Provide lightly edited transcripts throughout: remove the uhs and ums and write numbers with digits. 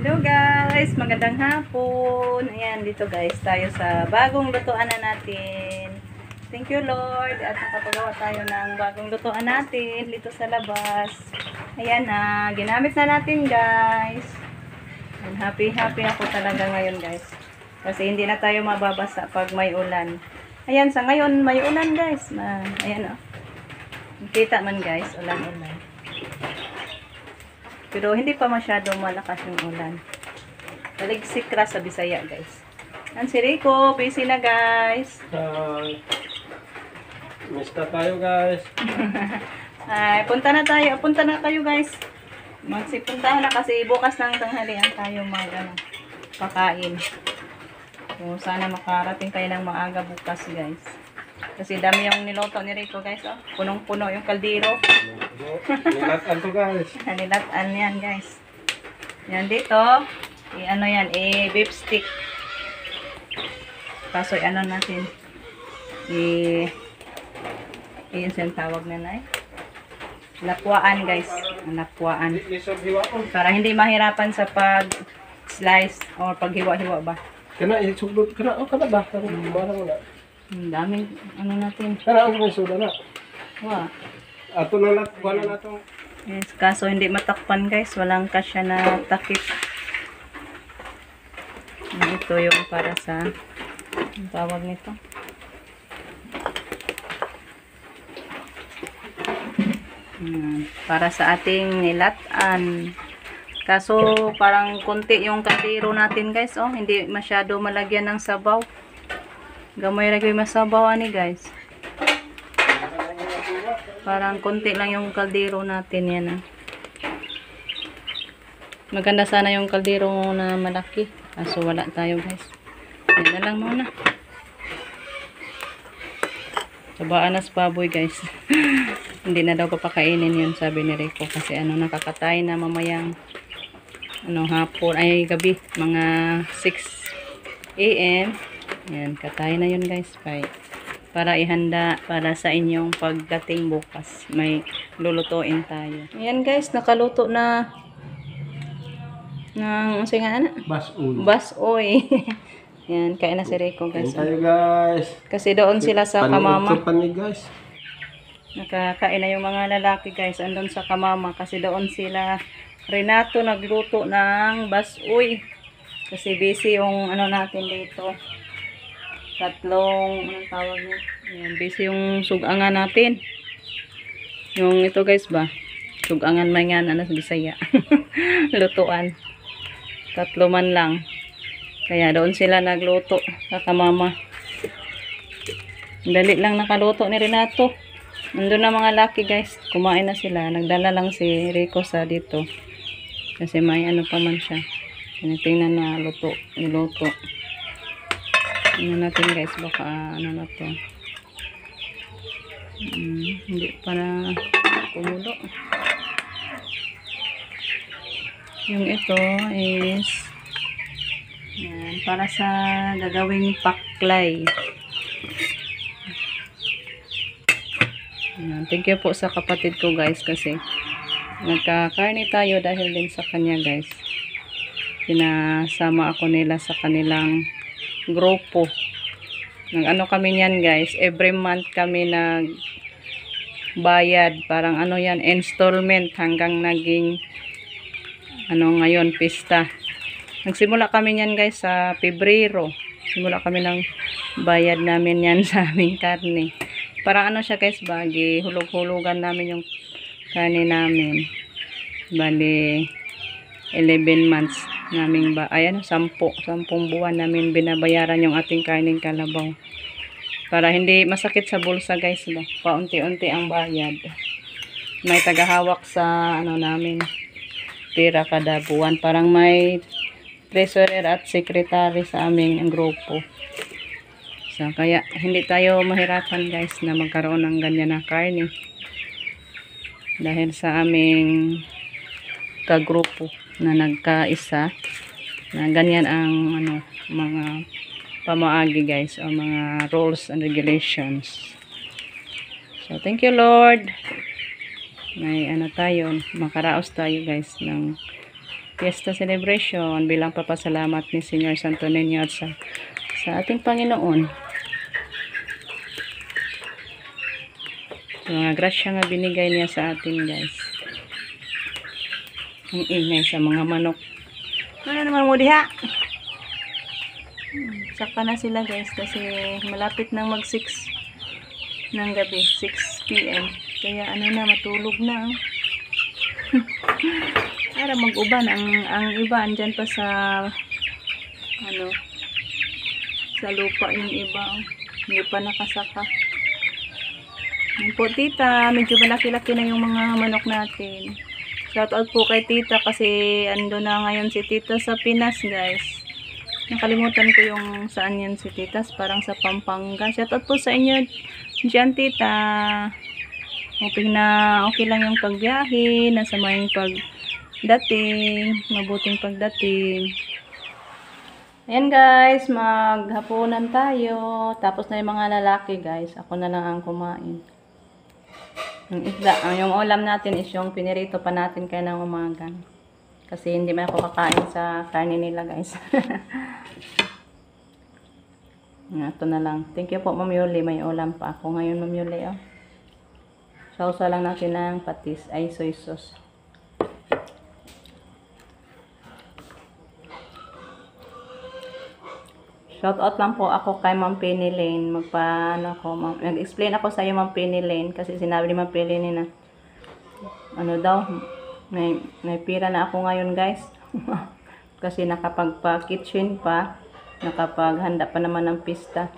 Hello guys, magandang hapon. Ayan, dito guys, tayo sa bagong lutuan na natin. Thank you Lord. At nakapagawa tayo ng bagong lutuan natin dito sa labas. Ayan na, ginamit na natin guys. And happy ako talaga ngayon guys. Kasi hindi na tayo mababasa pag may ulan. Ayan, sa ngayon may ulan guys. Ayan o. Kita man guys, ulan-ulan. Pero hindi pa masyadong malakas yung ulan. Taligsik ra sa Bisaya, guys. Yan si Rico, busy na, guys. Mista tayo, guys. Ay, punta na kayo, guys. Magsipuntahan na kasi bukas ng tanghalian tayo pakain. So, sana makarating tayo ng maaga bukas, guys. Kasi dami yung niloto ni Rico, guys. Oh. Punong-puno yung kaldero. Nilatan to, guys. Nilatan yan, guys. Yan dito. Ano yan, beef stick. Kaso, ano natin. Yun yung tawag na lapuan, guys. Lapuan. Para hindi mahirapan sa pag-slice or paghiwa-hiwa ba. Kana, isugod. Kana ba? Bara mo na. Daming, ano natin. Kana, ang may suda na. Wow. Ato na lang, wala na itong... Yes, kaso hindi matakpan guys. Walang kasya na takip. Ito yung para sa ang tawag nito. Para sa ating nilatan. Kaso parang konti yung kaldero natin guys. Oh, hindi masyado malagyan ng sabaw. Gamay lagi masabaw ani guys. Parang konti lang yung kaldero natin yan. Maganda sana yung kaldero na malaki. Kaso wala tayo guys. Yan na lang muna. Sabaan na sa baboy guys. Hindi na daw papakainin yun sabi ni Rico. Kasi nakakatay na mamayang hapon ay gabi. Mga 6 AM. Yan, katay na yun guys. Para ihanda para sa inyong pagdating bukas. May lulutuin tayo. Ayan guys, nakaluto na ng basoy. Yan, kain na si Rico guys. Tayo, guys. Kasi doon sila sa kamama. Guys. Nakakain na yung mga lalaki guys. Andun sa kamama. Kasi doon sila Renato nagluto ng basoy. Kasi busy yung natin dito. Tatlong, tawag niya? Ayan, busy yung sugangan natin. Yung ito guys ba? Sugangan man yan, sa Bisaya. Lutuan. 3 man lang. Kaya doon sila nagluto sa kamama. Dali lang nakaluto ni Renato. Nandun na mga laki guys. Kumain na sila. Nagdala lang si Rico sa dito. Kasi may pa man siya. Tinitingnan na niluto. Natin guys, baka na to. Hindi para kumulo. Yung ito is para sa gagawing paklay. Thank you po sa kapatid ko guys kasi nagkakarni tayo dahil din sa kanya guys. Pinasama ako nila sa kanilang grupo. Kami niyan guys, every month kami bayad, parang yan, installment hanggang naging ngayon, pista. Nagsimula kami niyan guys sa Pebrero. Simula kami ng bayad namin yan sa aming karne. Parang siya guys, bagi hulog-hulugan namin yung karne namin. Bali 11 months naming 10 buwan namin binabayaran yung ating karning kalabaw. Para hindi masakit sa bulsa guys ba. Paunti-unti ang bayad. May tagahawak sa namin pera kada buwan. Parang may treasurer at secretary sa aming grupo. So kaya hindi tayo mahirapan guys na magkaroon ng ganyan na karne. Dahil sa aming kagrupo na nagkaisa na ganyan ang mga pamaagi guys o mga rules and regulations. So thank you Lord. May tayo, makaraos tayo guys ng Fiesta celebration bilang papasalamat ni Senyor Santo Niño at sa ating Panginoon. So, mga grasya nga binigay niya sa atin, guys. Ang ingay sa mga manok. Ano naman mo diha? Saka na sila, guys, kasi malapit nang mag 6 ng gabi, 6 p.m. Kaya ano na, matulog na. Para mag-uban ang iba andyan pa sa sa lupa yung iba, hindi pa nakasaka. Yan po, tita, medyo malaki-laki na yung mga manok natin. Shout out po kay tita kasi ando na ngayon si tita sa Pinas, guys. Nakalimutan ko yung saan yan si tita, parang sa Pampanga. Shout out po sa inyo diyan, tita. Hoping na okay lang yung pagbiyahe, nasa may pagdating, mabuting pagdating. Ayan, guys, maghapunan tayo. Tapos na yung mga lalaki, guys. Ako na lang ang kumain. Yung isda, yung ulam natin is yung pinirito pa natin kaya ng umaga. Kasi hindi man ako kakain sa karne nila, guys. Ito na lang. Thank you po, Ma'am Yuli. May ulam pa ako ngayon, Ma'am Yuli. Oh. Sausa lang natin ng patis ay soy sauce. Shout out lang po ako kay Ma'am Penny Lane. Nag-explain ako sa iyo, Ma'am Penny Lane, kasi sinabi ni Ma'am Penny Lane na may pira na ako ngayon, guys. Kasi nakapagpa-kitchen pa, nakapaghanda pa naman ng pista.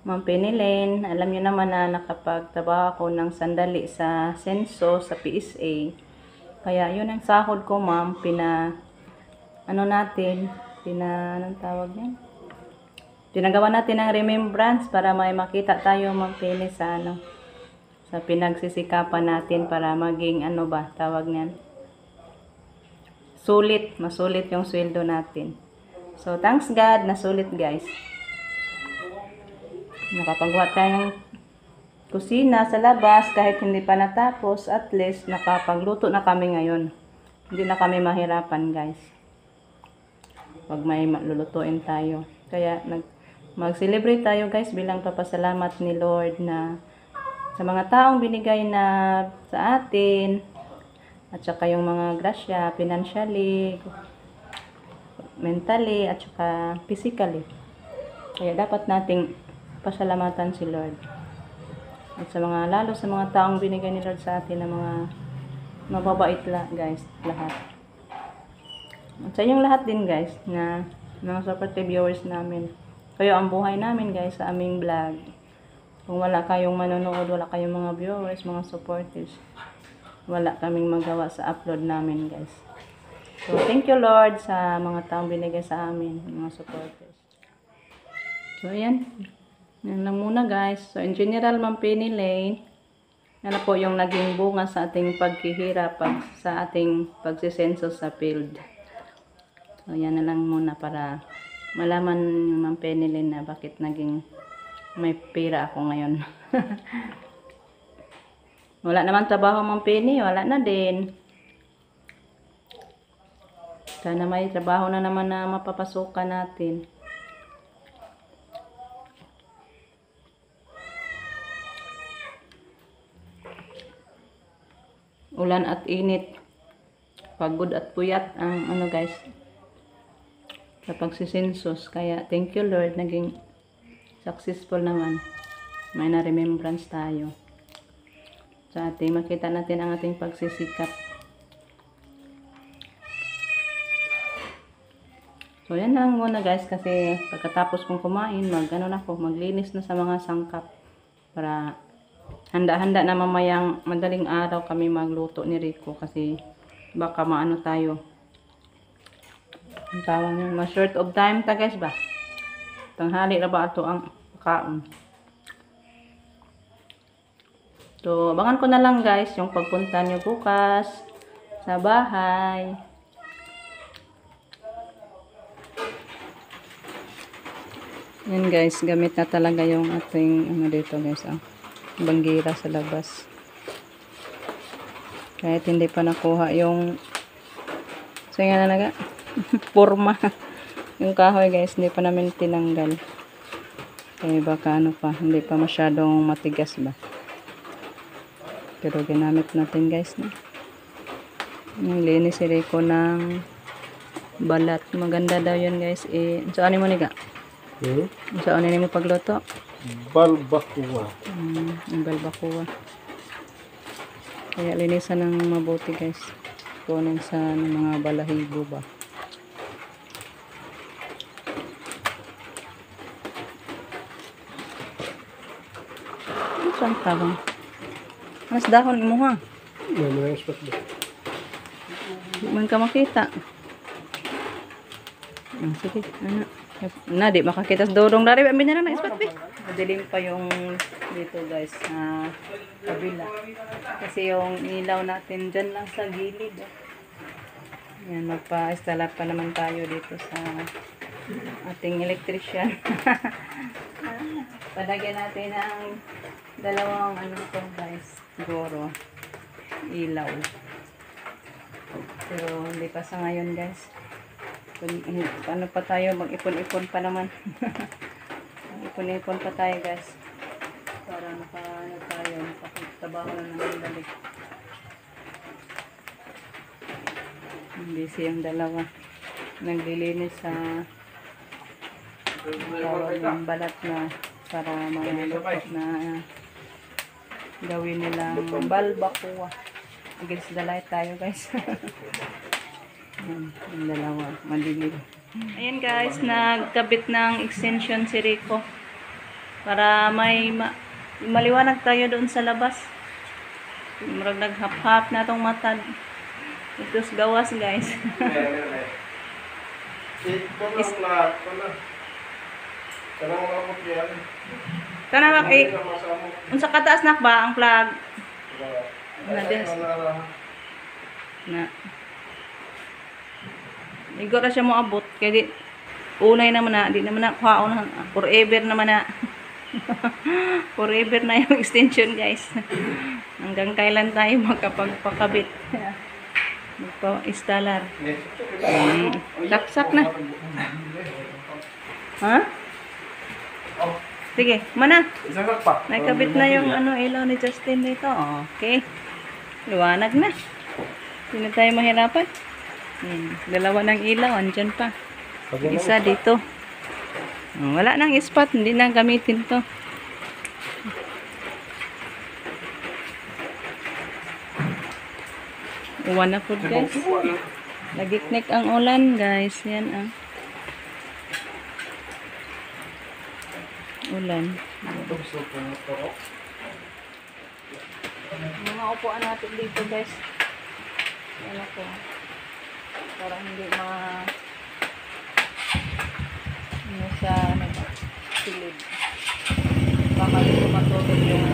Ma'am Penny Lane, alam niyo naman na nakapagtrabaho ako ng sandali sa Senso, sa PSA. Kaya yun ang sahod ko, ma'am. Anong tawag yan? Pinagawa natin ng remembrance para may makita tayo, Ma'am Penny, sa pinagsisikapan natin para maging tawag niyan? Masulit yung sweldo natin. So, thanks God, nasulit, guys. Nakapagawa tayo ng kusina sa labas kahit hindi pa natapos, at least nakapagluto na kami ngayon. Hindi na kami mahirapan, guys. Pag may lulutuin tayo. Kaya mag-celebrate tayo, guys, bilang papasalamat ni Lord na sa mga taong binigay na sa atin, at saka yung mga grasya financially, mentally, at saka physically. Kaya dapat nating pasalamatan si Lord. At lalo sa mga taong binigay ni Lord sa atin na mga mababait guys, lahat. At sa inyong lahat din, guys, na mga supportive viewers namin. Kayo ang buhay namin, guys, sa aming vlog. Kung wala kayong manonood, wala kayong mga viewers, mga supporters, wala kaming magawa sa upload namin, guys. So, thank you, Lord, sa mga taong binigay sa amin, mga supporters. So, ayan. Yan lang muna, guys. So, in general, Ma'am Penny Lane, yan po yung naging bunga sa ating paghihirap, sa ating pagsisenso sa field. So, yan na lang muna para malaman yung Ma'am Penny Lane na bakit naging may pera ako ngayon. Wala naman trabaho, Ma'am Penny. Wala na din. Sana may trabaho na naman na mapapasukan natin. Ulan at init. Pagod at puyat ang guys, sa pagsisensus. Kaya thank you, Lord, naging successful naman. May na-remembrance tayo sa ating makita natin ang ating pagsisikap. So yan lang muna, guys, kasi pagkatapos kong kumain, maglinis na sa mga sangkap para handa-handa na mamayang madaling araw kami magluto ni Rico, kasi baka maano tayo, ang tawag niya, ma-short of time ta, guys, ba? Tanghali na ba ito ang kaon? So, abangan ko na lang, guys, yung pagpunta nyo bukas sa bahay. Yan, guys, gamit na talaga yung ating dito, guys, banggira sa labas. Kahit hindi pa nakuha yung So yan na naga. Porma. Yung kahoy guys, hindi pa namin tinanggal. Kaya baka ano pa, hindi pa masyadong matigas ba. Pero ginamit natin guys. No? Yung linis si Rico ng balat. Maganda daw yun guys. So ano mo niga? So ano mo pagluto? Balbacoa. Ang balbacoa. Kaya linisan ng mabuti guys. Kunin sa mga balahibo ba. Saan tabang? Mas dahon mo ha. May mga spot ba? Di man ka makita. Sige, ano. Na, di makakita sa dodong dari. Amin na lang na spot be. Madilim pa yung dito guys na kabila. Kasi yung ilaw natin dyan lang sa gilid. Yan, magpa-install pa naman tayo dito sa ating electrician. Palagyan natin ng dalawang ano to guys, siguro ilaw. Pero hindi pa sa ngayon guys. Ano pa tayo, mag-ipon-ipon pa naman. Mag-ipon-ipon pa tayo guys. Para ano tayo, makapagtrabaho na naman balik. Busy yung dalawa. Naglilinis sa tawag ng balat na para mga lutok na gawin nilang balbacoa. Against the light tayo guys. Ayan, yung dalawa, madilim. Ayan guys, nagkabit ng extension si Rico. Para may maliwanag tayo doon sa labas. Marag naghap-hap na tong matad. Itos gawas guys. Kana ba kay unsa kataas nak ba ang plug? Na des. Na. Igo ra siya mo abot kay di unay naman na, di naman na kuhaon na forever naman na. Forever na yung extension guys. Hanggang kailan tayo makapagpakabit. Magpa-installer. Saksak na. Ha? Sige, mana. Nakabit na yung ilaw ni Justin dito. Okay. Liwanag na. Hindi na tayo mahirapan. Dalawa ng ilaw. Andyan pa. Isa dito. Wala nang spot. Hindi na gamitin to. Uwan na po guys. Nagiknik ang ulan guys. Yan ulan. Mga upuan natin dito guys. Yan ako. Para hindi sa silid. Baka dito matulog yung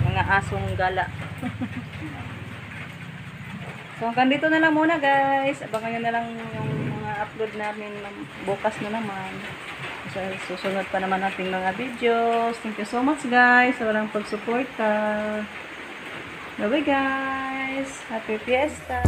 mga asong gala. So hanggang dito na lang muna guys. Abangan nyo na lang yung mga upload namin bukas na naman. So, susunod pa naman natin mga videos. Thank you so much guys sa walang pagsuporta. Bye bye guys. Happy Fiesta.